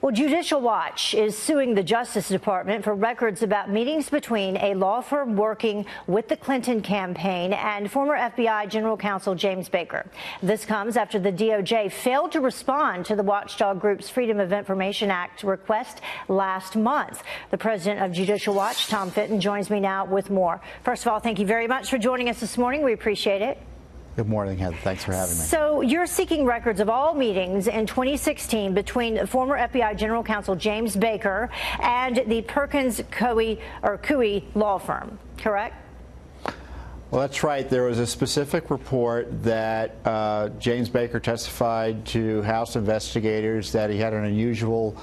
Well, Judicial Watch is suing the Justice Department for records about meetings between a law firm working with the Clinton campaign and former FBI General Counsel James Baker. This comes after the DOJ failed to respond to the watchdog group's Freedom of Information Act request last month. The president of Judicial Watch, Tom Fitton, joins me now with more. First of all, thank you very much for joining us this morning. We appreciate it. Good morning, Heather. Thanks for having me. So you're seeking records of all meetings in 2016 between former FBI General Counsel James Baker and the Perkins Coie law firm, correct? Well, that's right. There was a specific report that James Baker testified to House investigators that he had an unusual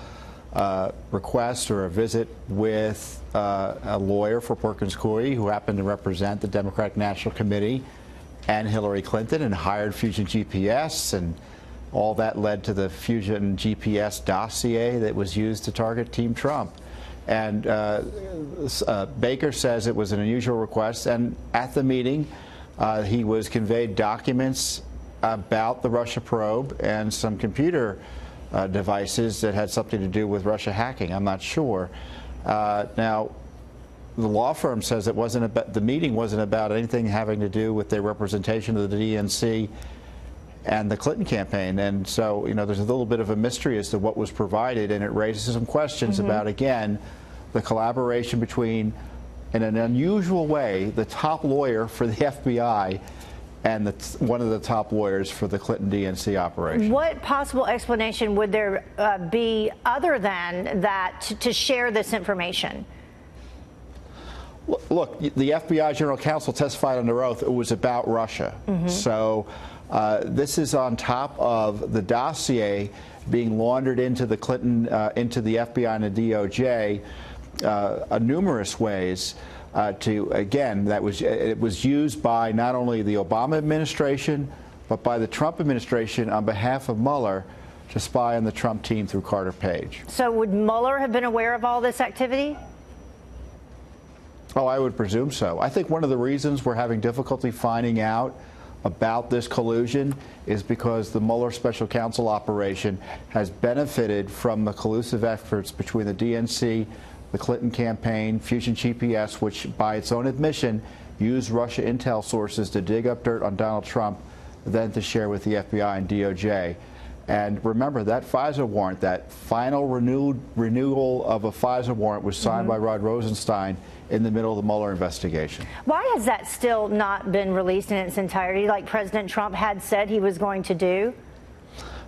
request or a visit with a lawyer for Perkins Coie who happened to represent the Democratic National Committee and Hillary Clinton, and hired Fusion GPS, and all that led to the Fusion GPS dossier that was used to target Team Trump. And Baker says it was an unusual request, and at the meeting he was conveyed documents about the Russia probe and some computer devices that had something to do with Russia hacking. I'm not sure. Now, the law firm says it wasn't about, the meeting wasn't about anything having to do with their representation of the DNC and the Clinton campaign. And so, you know, there's a little bit of a mystery as to what was provided, and it raises some questions about, again, the collaboration between, in an unusual way, the top lawyer for the FBI and one of the top lawyers for the Clinton DNC operation. What possible explanation would there be other than that to share this information? Look, the FBI General Counsel testified under oath it was about Russia. So this is on top of the dossier being laundered into the Clinton, into the FBI and the DOJ numerous ways. It was used by not only the Obama administration, but by the Trump administration on behalf of Mueller to spy on the Trump team through Carter Page. So would Mueller have been aware of all this activity? Oh, I would presume so. I think one of the reasons we're having difficulty finding out about this collusion is because the Mueller special counsel operation has benefited from the collusive efforts between the DNC, the Clinton campaign, Fusion GPS, which by its own admission used Russia intel sources to dig up dirt on Donald Trump, then to share with the FBI and DOJ. And remember, that FISA warrant, that final renewal of a FISA warrant was signed by Rod Rosenstein in the middle of the Mueller investigation. Why has that still not been released in its entirety, like President Trump had said he was going to do?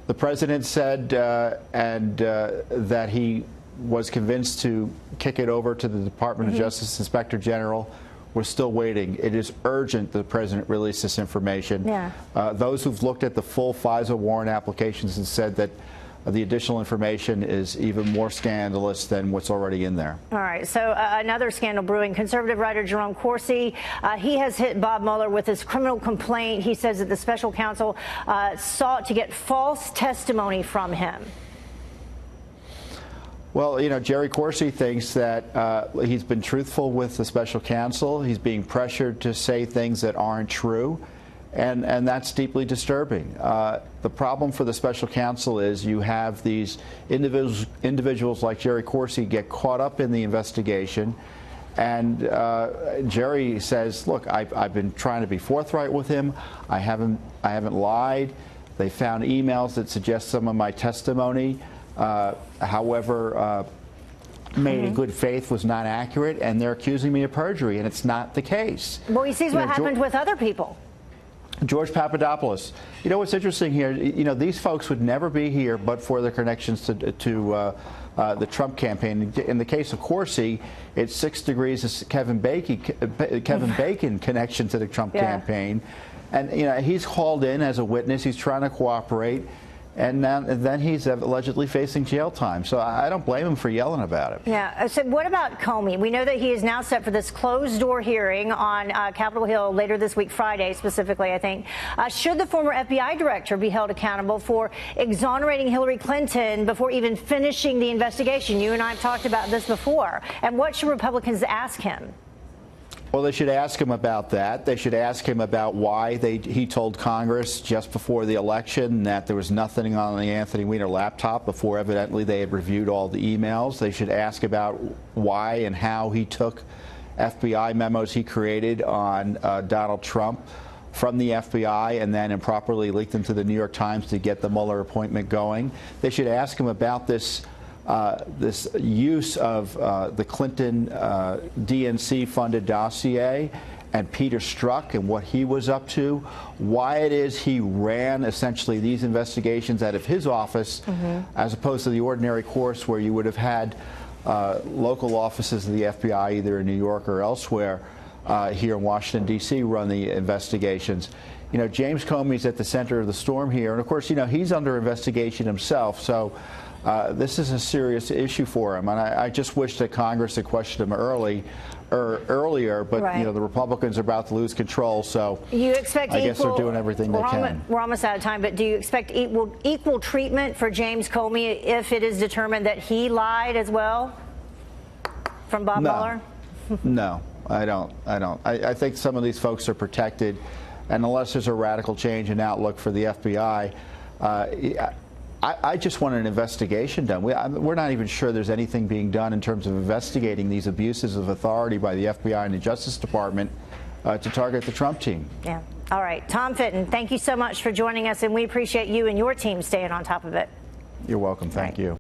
The president said that he was convinced to kick it over to the Department of Justice Inspector General. We're still waiting. It is urgent that the president release this information. Yeah. Those who've looked at the full FISA warrant applications and said that the additional information is even more scandalous than what's already in there. All right. So another scandal brewing. Conservative writer Jerome Corsi, he has hit Bob Mueller with his criminal complaint. He says that the special counsel sought to get false testimony from him. Well, you know, Jerry Corsi thinks that he's been truthful with the special counsel. He's being pressured to say things that aren't true, and that's deeply disturbing. The problem for the special counsel is you have these individuals like Jerry Corsi get caught up in the investigation, and Jerry says, look, I've been trying to be forthright with him. I haven't lied. They found emails that suggest some of my testimony, however, made in good faith, was not accurate, and they're accusing me of perjury, and it's not the case. Well, he sees what happened with other people. George Papadopoulos. You know what's interesting here? You know, these folks would never be here but for their connections to the Trump campaign. In the case of Corsi, it's 6 degrees of Kevin Bacon connection to the Trump campaign. And, you know, he's called in as a witness. He's trying to cooperate. And then he's allegedly facing jail time. So I don't blame him for yelling about it. Yeah. So what about Comey? We know that he is now set for this closed-door hearing on Capitol Hill later this week, Friday specifically, I think. Should the former FBI director be held accountable for exonerating Hillary Clinton before even finishing the investigation? You and I have talked about this before. And what should Republicans ask him? Well, they should ask him about that. They should ask him about why he told Congress just before the election that there was nothing on the Anthony Weiner laptop before evidently they had reviewed all the emails. They should ask about why and how he took FBI memos he created on Donald Trump from the FBI and then improperly leaked them to the New York Times to get the Mueller appointment going. They should ask him about this use of the Clinton DNC-funded dossier and Peter Strzok and what he was up to, why it is he ran essentially these investigations out of his office as opposed to the ordinary course where you would have had local offices of the FBI either in New York or elsewhere here in Washington, D.C. run the investigations. You know, James Comey's at the center of the storm here, and of course, you know, he's under investigation himself, so this is a serious issue for him, and I just wish that Congress had questioned him earlier, but right. You know, the Republicans are about to lose control, so you expect I guess they're doing everything they can. We're almost out of time, but do you expect equal treatment for James Comey if it is determined that he lied as well from Bob Mueller? No, I don't. I think some of these folks are protected, and unless there's a radical change in outlook for the FBI, I just want an investigation done. We're not even sure there's anything being done in terms of investigating these abuses of authority by the FBI and the Justice Department to target the Trump team. Yeah. All right. Tom Fitton, thank you so much for joining us, and we appreciate you and your team staying on top of it. You're welcome. Thank you.